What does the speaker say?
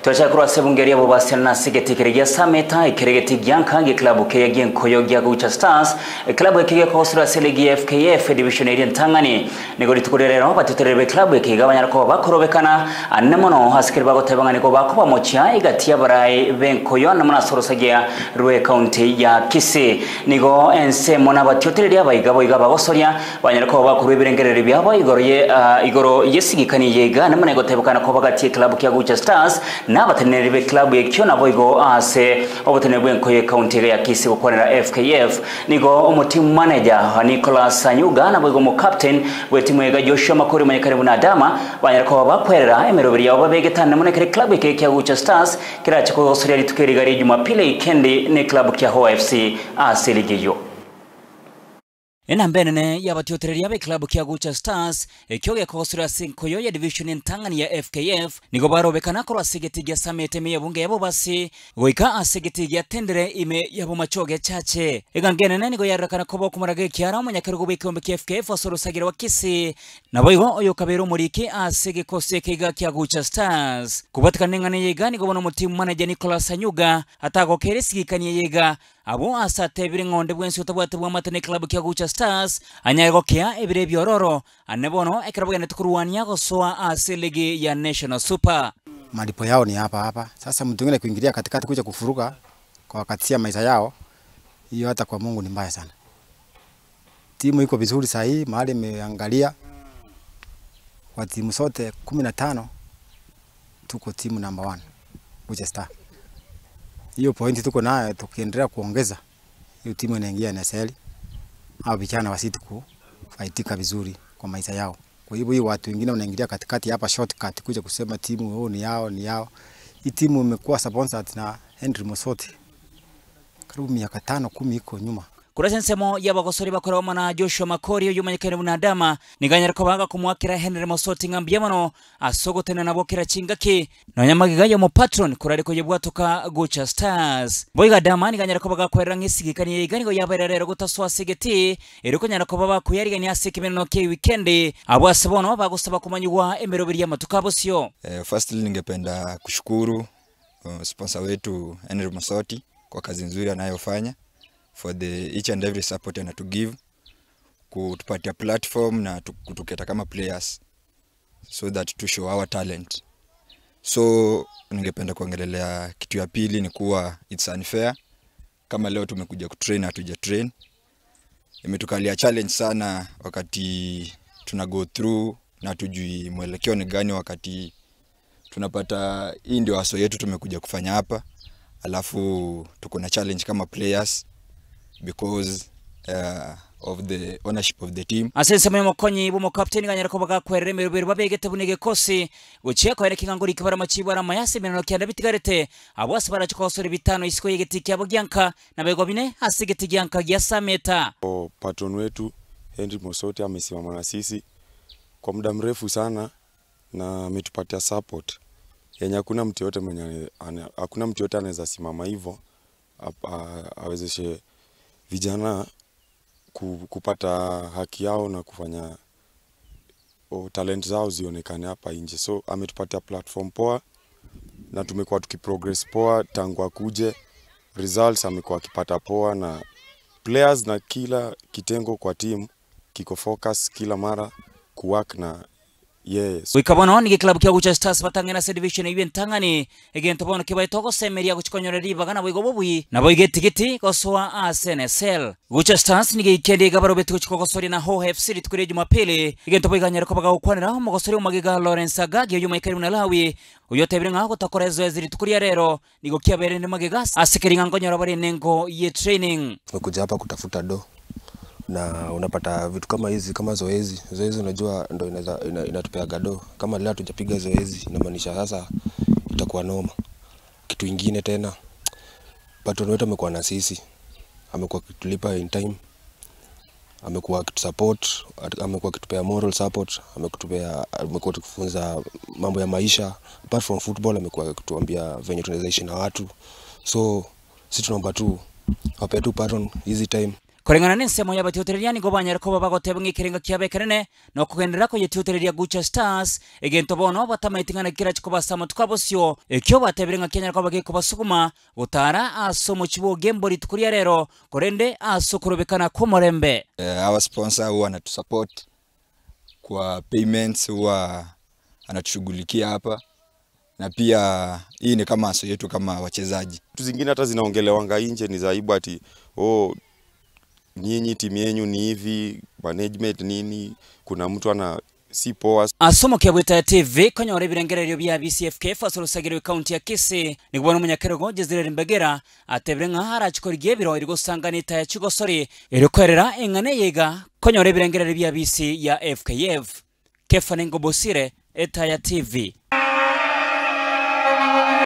Twachakura sebungeria bobasiana sigetikiriya sameta ikirigeti gyankangi club keye koyo gyagucha stars club keye kosura selegi FKF division area Tangani nigori tukurerero batuterebe club keye gabanyarako bakorobekana annemono haskirwa gotebangani ko bakuba mocha igatia barai benkoyo namana sorosagia Ruhe county ya Kisii nigo ense mona batyotereria bayigabo igaba gosoria banyarako bakuru birengerere byabo igoro yesigikani yega namana gotebakana ko bagati club kyagucha stars n'abateneri club yekyo naboigo ase obotenebwe nkoye county ya Kisii gukorera FKF nigo umuteam manager Nicholas Anyuga naboigo mu captain wetimu yega Joshua Makori manyakaribu na Adama banyarako bakwerera emerobiri yabo babegetana munekere club yekyo Gucha Stars kirachiko gosoria litukirigari Jumapili ikendi ne club kya HOFC aseligiyo Enambenene yabatyotereria be club kya Gucha Stars ekyoge kosura sinkoyo ya division Tangani ya FKF nigo barobekana ko asigetigia samete me yabunge yabo basi goika asigetigia tendere ime yabo machoge chache egangenene nigo yarakana ko bokumaraga kyara umunyakerugo bekombe kya FKF asorosagira wa Kisii naboigo oyo kabero muriki asige koseke kya Gucha Stars kubatikana ngane yega nigo bono muteam manager Nicholas Anyuga atago keresigikanye yega abo asate biringonde bwensi utabwatebwa matene club kya Gucha Stars anyago kya ebire byororo anebono ekrabugene tukuruwania gosoa asiligi ya National Super malipo yao ni hapa sasa mtu mwingine kuingilia katikati kuja kufuruka kwa wakati ya maisha yao hiyo hata kwa Mungu ni mbaya sana timu iko vizuri sahi mahali imeangalia kwa timu zote 15 tuko timu number 1 Gucha Stars hiyo pointi tuko nayo tukiendelea kuongeza hiyo timu inaingia NSL au vijana wasitiku faitika vizuri kwa maisha yao. Kwa hivyo hiyo watu wengine wanaingilia katikati hapa shortcut kuja kusema timu ni yao. Hii timu imekuwa sponsored na Henry Mosoti. Karibu miaka 5-10 iko nyuma. Kurasensemo yabagosori bakoroma na Joshua Makori yumanyekere mu Adama niganyara ko banga kumwakira Henry Mosoti ngambiyamano asogotena nabokera chingaki nonyamagiga yo mu patron kurari ko yebwatoka Gucha Stars boiga Adama niganyara ko bagakorera ngisigikani yiganigo yabererero gutaswa sigeti eriko nyara ko baba kuyarigani asekimeno ke weekend abo asebono bagusaba kumanywa emerobiri ya matukabosyo. Firstly ningependa kushukuru sponsor wetu Henry Mosoti kwa kazi nzuri anayofanya for each and every support and to give kutupatia platform na kutuketa kama players so that to show our talent. So ningependa kuongelelea kitu ya pili ni kuwa it's unfair kama leo tumekuja kutrain hatuja train. Imetukalia challenge sana wakati tuna go through na tujui mwelekeo ni gani wakati tunapata hii ndio aso yetu tumekuja kufanya hapa alafu tuko na challenge kama players because of the ownership of the team. Asense mwe konyi bo captain ganyara ko bagakwerera merobero babegete bunege kosi guciye ko yerekinga nguri kibara macibara mayase menano kyanda bitigarete abose barachikosore bitano isiko yegeti kyabo gyanka nabego bine asigeti gyanka gya sameta. Patron wetu Henry Mosoti amesimama na sisi kwa muda mrefu sana na ametupatia support. Yenye hakuna mtu yote anaweza simama hivyo awezeshe vijana kupata haki yao na kufanya talent zao zionekane hapa nje. So ametupatia platform poa na tumekuwa tukiprogress poa tangu akuje. Results amekuwa akipata poa na players na kila kitengo kwa team kiko focus kila mara kuwork na yes. Wikabono ni club kya Gucha Stars batangena se division ibe Tangani egento bono kibaye toko semeria guchikonyoreri bagana boigo bobui na boige tigiti gosoa NSL. Gucha Stars ni gikende gabaro betu chikogosori na HOFC litukure Jumapili egento boiganyara ko bagakwanira mu gosori umagiga Lawrence Agagi yuma ikari na Lawi uyotebire ngako takorezo eziri tukuri rero nigo kyabere ne magigas asikeringa ngonyora bari nengo ye training. Kuja hapa kutafuta do na unapata vitu kama hizi kama zoezi unajua ndo inatupea gado kama leo tujapiga zoezi inamaanisha sasa itakuwa noma. Kitu kingine tena patron wetu amekuwa na sisi, amekuwa kutulipa in time, amekuwa kutusupport, amekuwa kutupea moral support, amekuwa kutufunza mambo ya maisha apart from football, amekuwa kutuambia venye tunaweza ishi na watu. So sisi tunaomba tu wape tu patron easy time. Kurengana n'ensemo y'abatiotereria nigo banyarako babagoteba ng'ikirenga kiabekerene no kugendera ko yetiotereria Gucha Stars egento bono batamaitingana kira chikobasamo tukabosyo ekyo bateberenga Kenya ko bagiko basuguma gutara asomo chibo gembori tukuria rero korende asokurubikana kumorembe. Our sponsor huwa anatusupport kwa payments, huwa anatushughulikia hapa, na pia hii ni kama aso yetu kama wachezaji. Vitu zingine hata zinaongelewanga nje ni zaibu ati nyinyi timu yenu ni hivi, management nini, kuna mtu ana si poa. Asomo Kiabweta TV konyore birengererio bya BCFK fasorosagirwe county ya Kisii nigubona umunyakerogo Jezire Mbegera ateberenga harachikorigiye biro iri gusanganita ya Kigosori iri kwerera engane yega konyore birengererio bya BC ya FKF Kefa Nengo Bosire Etaya TV.